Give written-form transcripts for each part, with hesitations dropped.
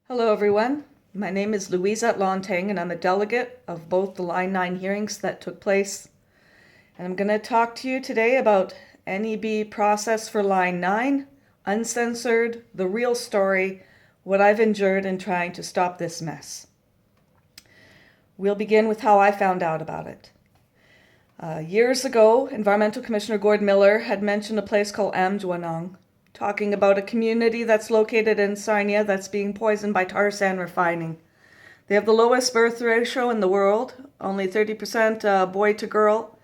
Hello, everyone. My name is Louisa Lontang, and I'm a delegate of both the Line 9 hearings that took place. And I'm going to talk to you today about NEB process for Line 9, uncensored, the real story, what I've endured in trying to stop this mess. We'll begin with how I found out about it. Years ago, Environmental Commissioner Gord Miller had mentioned a place called Amjwanong, talking about a community that's located in Sarnia that's being poisoned by tar sand refining. They have the lowest birth ratio in the world, only 30% boy to girl,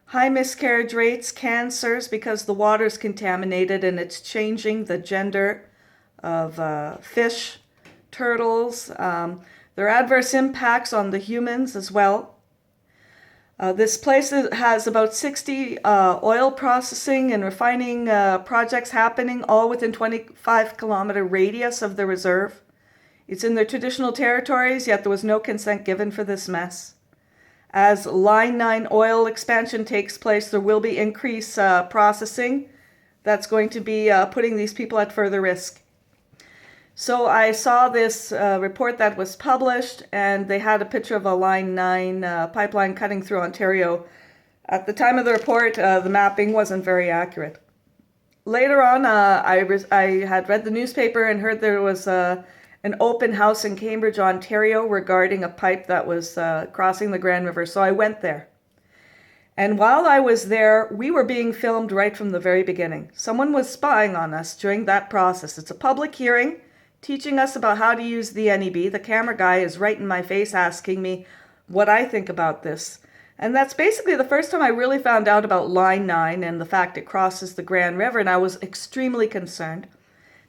high miscarriage rates, cancers because the water is contaminated and it's changing the gender of fish, turtles. There are adverse impacts on the humans as well. This place has about 60 oil processing and refining projects happening, all within 25-kilometer radius of the reserve. It's in their traditional territories, yet there was no consent given for this mess. As Line 9 oil expansion takes place, there will be increased processing that's going to be putting these people at further risk. So I saw this report that was published, and they had a picture of a Line 9 pipeline cutting through Ontario. At the time of the report, the mapping wasn't very accurate. Later on, I had read the newspaper and heard there was an open house in Cambridge, Ontario, regarding a pipe that was crossing the Grand River, so I went there. And while I was there, we were being filmed right from the very beginning. Someone was spying on us during that process. It's a public hearing, teaching us about how to use the NEB. The camera guy is right in my face asking me what I think about this. And that's basically the first time I really found out about Line 9 and the fact it crosses the Grand River, and I was extremely concerned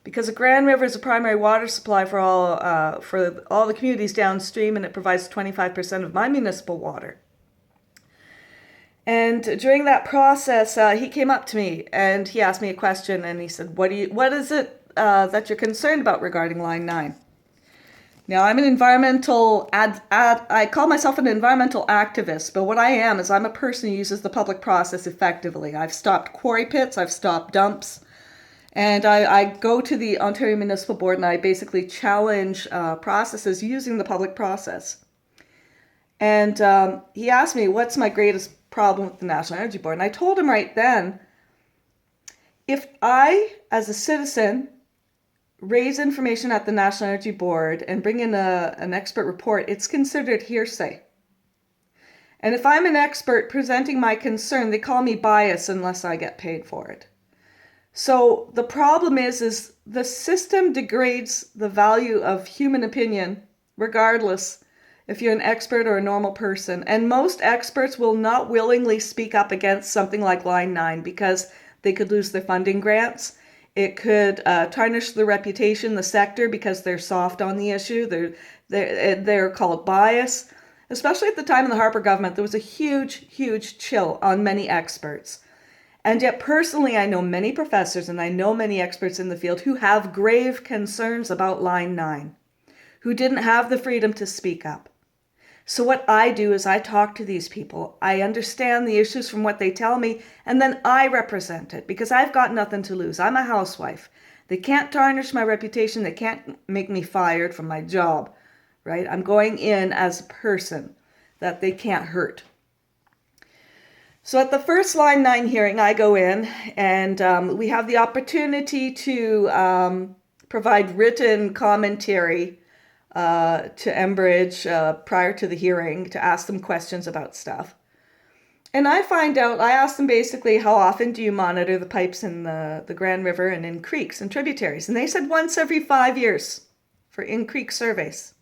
because the Grand River is a primary water supply for all the communities downstream, and it provides 25% of my municipal water. And during that process, he came up to me and he asked me a question, and he said, what is it that you're concerned about regarding Line 9? Now, I'm an environmental I call myself an environmental activist, but what I am is I'm a person who uses the public process effectively. I've stopped quarry pits, I've stopped dumps, and I go to the Ontario Municipal Board and I basically challenge processes using the public process. And he asked me, what's my greatest problem with the National Energy Board? And I told him right then, if I, as a citizen, raise information at the National Energy Board and bring in an expert report, it's considered hearsay. And if I'm an expert presenting my concern, they call me biased unless I get paid for it. So the problem is the system degrades the value of human opinion, regardless if you're an expert or a normal person. And most experts will not willingly speak up against something like Line 9 because they could lose their funding grants. It could tarnish the reputation, the sector, because they're soft on the issue. They're called bias. Especially at the time of the Harper government, there was a huge chill on many experts. And yet personally, I know many professors and I know many experts in the field who have grave concerns about Line 9, who didn't have the freedom to speak up. So what I do is I talk to these people. I understand the issues from what they tell me, and then I represent it because I've got nothing to lose. I'm a housewife. They can't tarnish my reputation. They can't make me fired from my job, right? I'm going in as a person that they can't hurt. So at the first Line 9 hearing, I go in and we have the opportunity to provide written commentary to Enbridge prior to the hearing to ask them questions about stuff. And I asked them basically, how often do you monitor the pipes in the Grand River and in creeks and tributaries? And they said once every 5 years for in-creek surveys.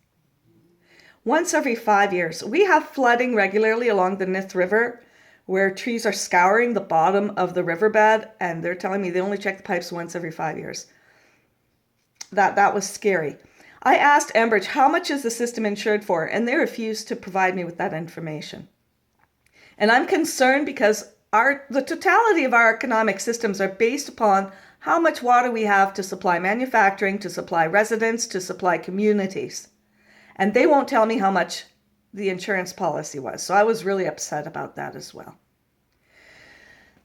Once every 5 years. We have flooding regularly along the Nith River where trees are scouring the bottom of the riverbed, and they're telling me they only check the pipes once every 5 years. That was scary. I asked Enbridge, how much is the system insured for? And they refused to provide me with that information. And I'm concerned because the totality of our economic systems are based upon how much water we have to supply manufacturing, to supply residents, to supply communities. And they won't tell me how much the insurance policy was. So I was really upset about that as well.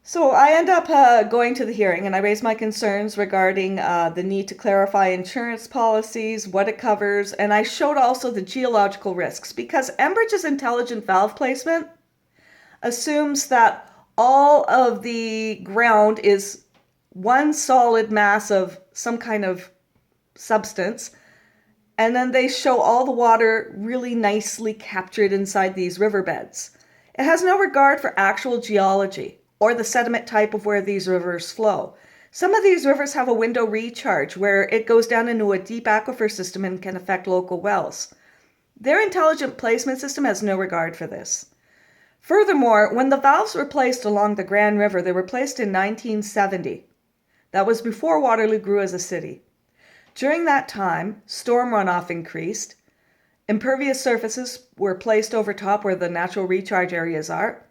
So I end up going to the hearing and I raise my concerns regarding the need to clarify insurance policies, what it covers, and I showed also the geological risks because Enbridge's intelligent valve placement assumes that all of the ground is one solid mass of some kind of substance, and then they show all the water really nicely captured inside these riverbeds. It has no regard for actual geology or the sediment type of where these rivers flow. Some of these rivers have a window recharge where it goes down into a deep aquifer system and can affect local wells. Their intelligent placement system has no regard for this. Furthermore, when the valves were placed along the Grand River, they were placed in 1970. That was before Waterloo grew as a city. During that time, storm runoff increased, impervious surfaces were placed over top where the natural recharge areas are,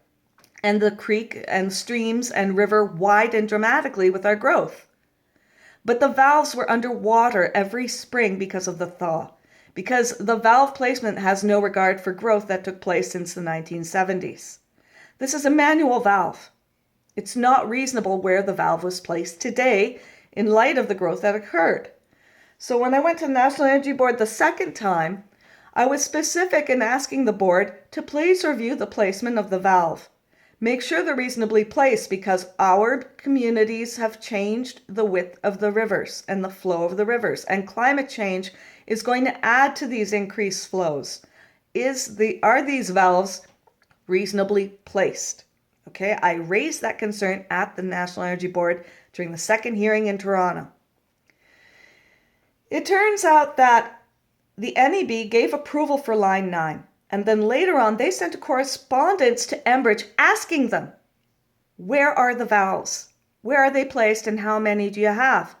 and the creek and streams and river widened dramatically with our growth. But the valves were underwater every spring because of the thaw, because the valve placement has no regard for growth that took place since the 1970s. This is a manual valve. It's not reasonable where the valve was placed today in light of the growth that occurred. So when I went to the National Energy Board the second time, I was specific in asking the board to please review the placement of the valve. Make sure they're reasonably placed because our communities have changed the width of the rivers and the flow of the rivers, and climate change is going to add to these increased flows. Are these valves reasonably placed? Okay, I raised that concern at the National Energy Board during the second hearing in Toronto. It turns out that the NEB gave approval for Line 9, and then later on they sent a correspondence to Enbridge asking them, where are the valves? Where are they placed and how many do you have?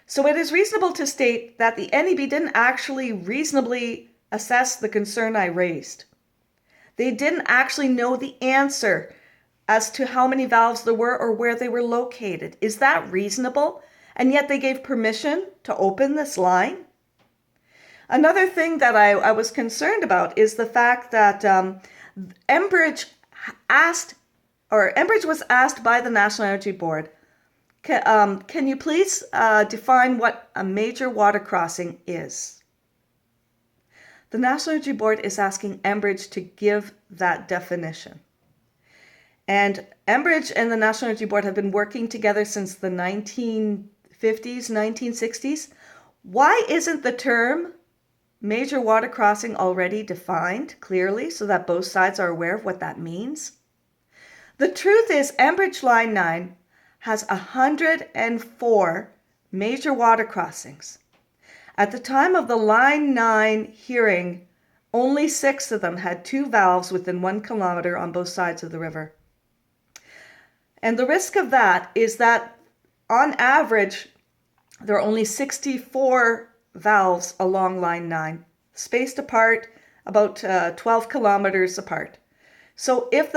So it is reasonable to state that the NEB didn't actually reasonably assess the concern I raised. They didn't actually know the answer as to how many valves there were or where they were located. Is that reasonable? And yet they gave permission to open this line? Another thing that I was concerned about is the fact that Enbridge was asked by the National Energy Board, can you please define what a major water crossing is? The National Energy Board is asking Enbridge to give that definition. And Enbridge and the National Energy Board have been working together since the 1950s, 1960s. Why isn't the term major water crossing already defined clearly so that both sides are aware of what that means? The truth is, Enbridge Line 9 has 104 major water crossings. At the time of the Line 9 hearing, only 6 of them had 2 valves within 1 kilometer on both sides of the river. And the risk of that is that, on average, there are only 64 valves along Line 9, spaced apart about 12 kilometers apart. So if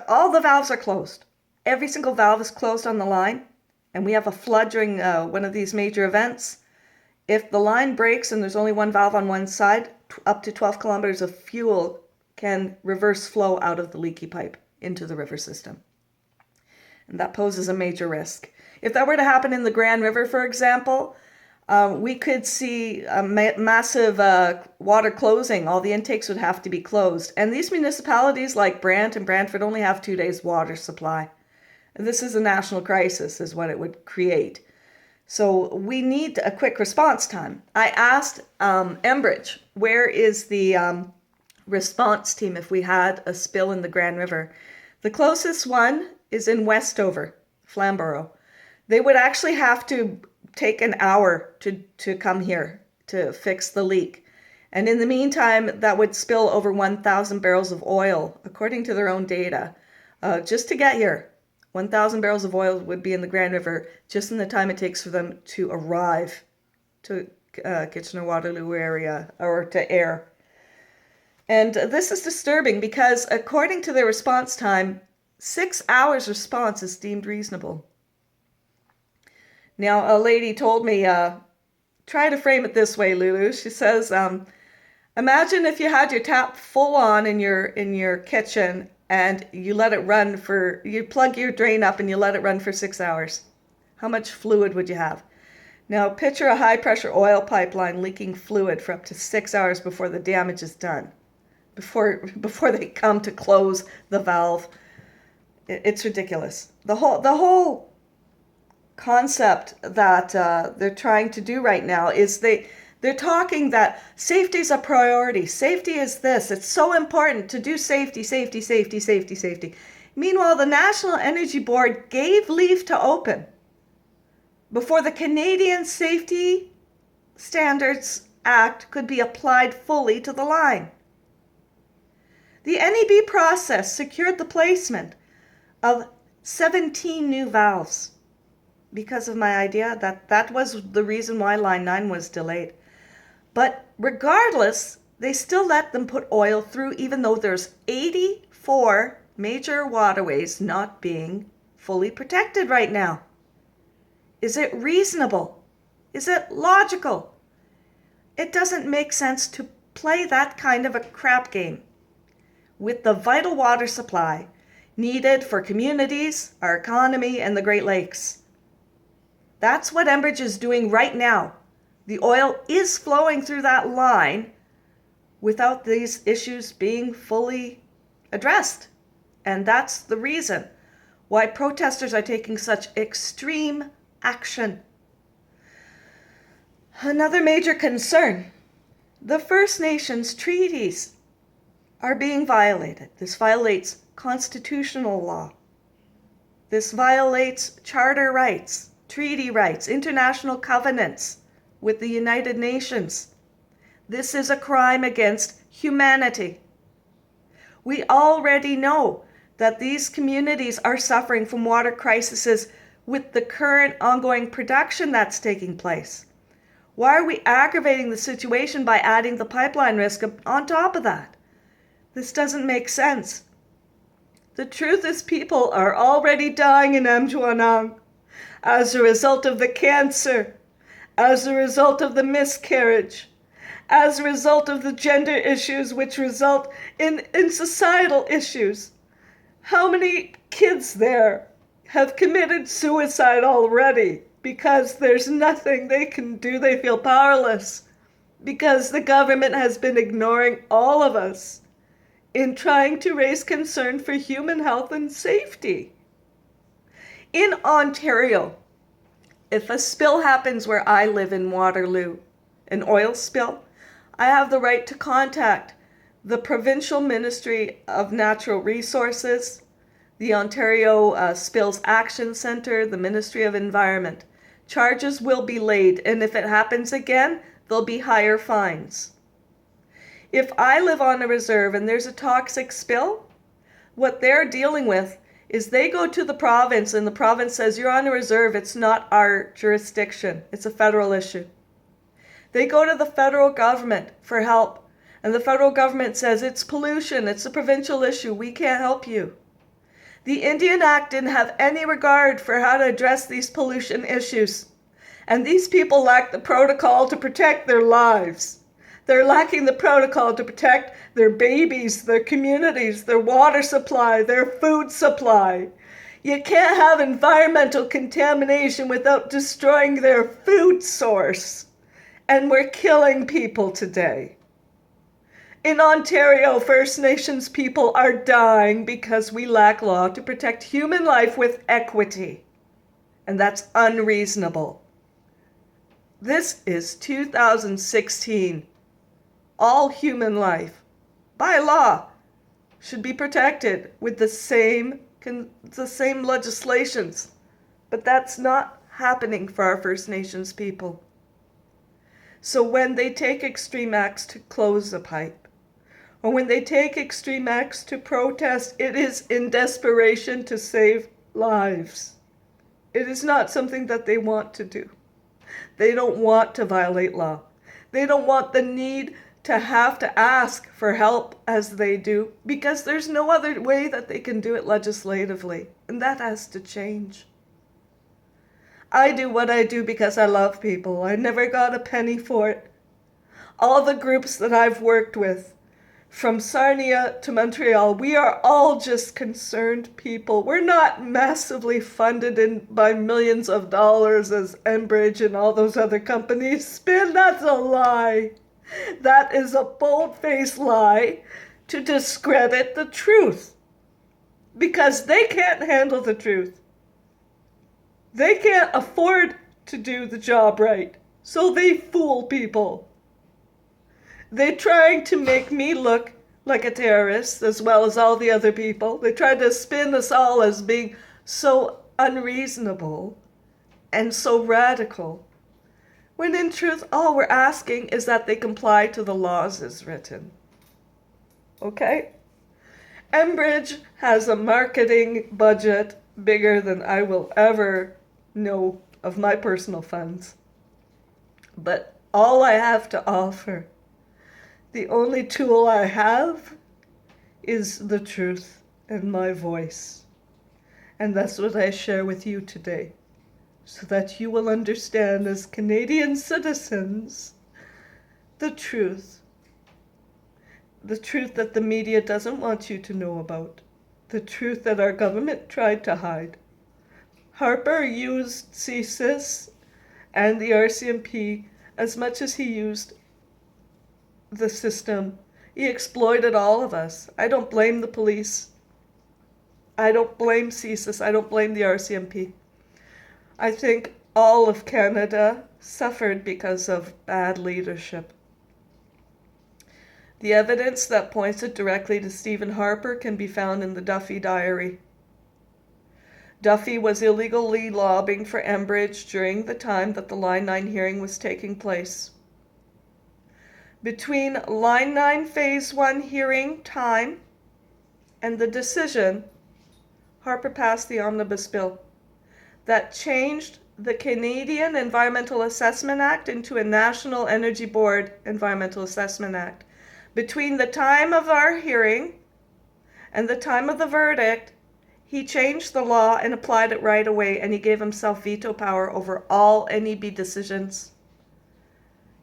all the valves are closed, every single valve is closed on the line, and we have a flood during one of these major events, if the line breaks and there's only one valve on one side, up to 12 kilometers of fuel can reverse flow out of the leaky pipe into the river system. And that poses a major risk. If that were to happen in the Grand River, for example, we could see a massive water closing. All the intakes would have to be closed. And these municipalities like Brant and Brantford only have 2 days water supply. This is a national crisis, is what it would create. So we need a quick response time. I asked Enbridge, where is the response team if we had a spill in the Grand River? The closest one is in Westover, Flamborough. They would actually have to take an hour to come here to fix the leak. And in the meantime, that would spill over 1,000 barrels of oil, according to their own data, just to get here. 1,000 barrels of oil would be in the Grand River just in the time it takes for them to arrive to Kitchener-Waterloo area or to Ayr. And this is disturbing because according to their response time, 6 hours response is deemed reasonable. Now, a lady told me, try to frame it this way, Lulu. She says, imagine if you had your tap full on in your kitchen and you let it run for, you plug your drain up and you let it run for 6 hours. How much fluid would you have? Now picture a high pressure oil pipeline leaking fluid for up to 6 hours before the damage is done, before they come to close the valve. It's ridiculous. The whole concept that they're trying to do right now is they're talking that safety is a priority. Safety is this. It's so important to do safety, safety, safety, safety, safety. Meanwhile, the National Energy Board gave leave to open before the Canadian Safety Standards Act could be applied fully to the line. The NEB process secured the placement of 17 new valves because of my idea that was the reason why Line 9 was delayed. But regardless, they still let them put oil through even though there's 84 major waterways not being fully protected right now. Is it reasonable? Is it logical? It doesn't make sense to play that kind of a crap game with the vital water supply needed for communities, our economy, and the Great Lakes. That's what Enbridge is doing right now. The oil is flowing through that line without these issues being fully addressed. And that's the reason why protesters are taking such extreme action. Another major concern, the First Nations treaties are being violated. This violates constitutional law. This violates charter rights, treaty rights, international covenants with the United Nations. This is a crime against humanity. We already know that these communities are suffering from water crises with the current ongoing production that's taking place. Why are we aggravating the situation by adding the pipeline risk on top of that? This doesn't make sense. The truth is people are already dying in Mjwaneng as a result of the cancer, as a result of the miscarriage, as a result of the gender issues which result in societal issues. How many kids there have committed suicide already because there's nothing they can do? They feel powerless because the government has been ignoring all of us in trying to raise concern for human health and safety. In Ontario, if a spill happens where I live in Waterloo, an oil spill, I have the right to contact the Provincial Ministry of Natural Resources, the Ontario Spills Action Centre, the Ministry of Environment. Charges will be laid, and if it happens again, there'll be higher fines. If I live on a reserve and there's a toxic spill, what they're dealing with is they go to the province and the province says, you're on a reserve, it's not our jurisdiction, it's a federal issue. They go to the federal government for help, and the federal government says, it's pollution, it's a provincial issue, we can't help you. The Indian Act didn't have any regard for how to address these pollution issues, and these people lack the protocol to protect their lives. They're lacking the protocol to protect their babies, their communities, their water supply, their food supply. You can't have environmental contamination without destroying their food source. And we're killing people today. In Ontario, First Nations people are dying because we lack law to protect human life with equity. And that's unreasonable. This is 2016. All human life, by law, should be protected with the same legislations. But that's not happening for our First Nations people. So when they take extreme acts to close the pipe, or when they take extreme acts to protest, it is in desperation to save lives. It is not something that they want to do. They don't want to violate law. They don't want the need to have to ask for help as they do, because there's no other way that they can do it legislatively, and that has to change. I do what I do because I love people. I never got a penny for it. All the groups that I've worked with from Sarnia to Montreal, we are all just concerned people. We're not massively funded by millions of dollars as Enbridge and all those other companies spin. That's a lie. That is a bold-faced lie to discredit the truth. Because they can't handle the truth. They can't afford to do the job right. So they fool people. They're trying to make me look like a terrorist as well as all the other people. They try to spin us all as being so unreasonable and so radical. When in truth, all we're asking is that they comply to the laws as written. Okay? Enbridge has a marketing budget bigger than I will ever know of my personal funds. But all I have to offer, the only tool I have, is the truth and my voice. And that's what I share with you today, so that you will understand as Canadian citizens the truth. The truth that the media doesn't want you to know about. The truth that our government tried to hide. Harper used CSIS and the RCMP as much as he used the system. He exploited all of us. I don't blame the police. I don't blame CSIS. I don't blame the RCMP. I think all of Canada suffered because of bad leadership. The evidence that pointed directly to Stephen Harper can be found in the Duffy Diary. Duffy was illegally lobbying for Enbridge during the time that the Line 9 hearing was taking place. Between Line 9 Phase 1 hearing time and the decision, Harper passed the Omnibus Bill that changed the Canadian Environmental Assessment Act into a National Energy Board Environmental Assessment Act. Between the time of our hearing and the time of the verdict, he changed the law and applied it right away, and he gave himself veto power over all NEB decisions.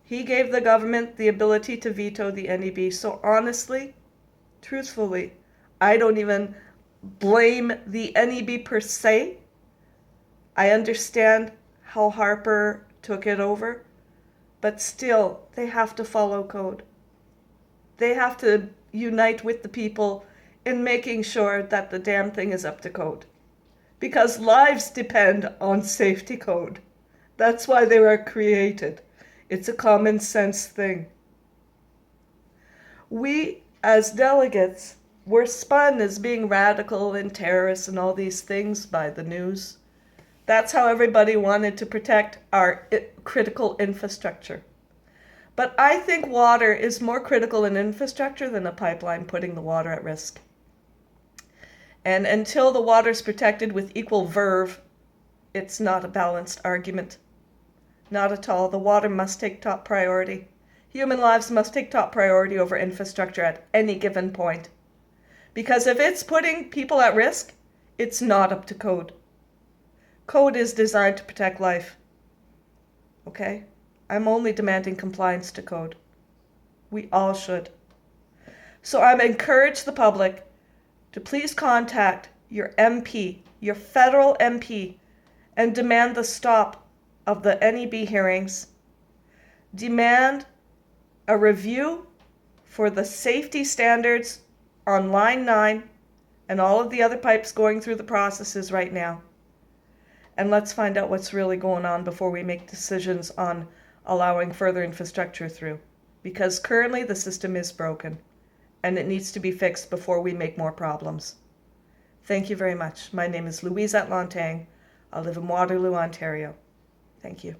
He gave the government the ability to veto the NEB. So honestly, truthfully, I don't even blame the NEB per se. I understand how Harper took it over, but still, they have to follow code. They have to unite with the people in making sure that the damn thing is up to code. Because lives depend on safety code. That's why they were created. It's a common sense thing. We, as delegates, were spun as being radical and terrorists and all these things by the news. That's how everybody wanted to protect our critical infrastructure. But I think water is more critical in infrastructure than a pipeline putting the water at risk. And until the water is protected with equal verve, it's not a balanced argument. Not at all. The water must take top priority. Human lives must take top priority over infrastructure at any given point. Because if it's putting people at risk, it's not up to code. Code is designed to protect life. Okay? I'm only demanding compliance to code. We all should. So I'm encouraging the public to please contact your MP, your federal MP, and demand the stop of the NEB hearings. Demand a review for the safety standards on Line 9 and all of the other pipes going through the processes right now. And let's find out what's really going on before we make decisions on allowing further infrastructure through. Because currently the system is broken and it needs to be fixed before we make more problems. Thank you very much. My name is Louise Atlanting. I live in Waterloo, Ontario. Thank you.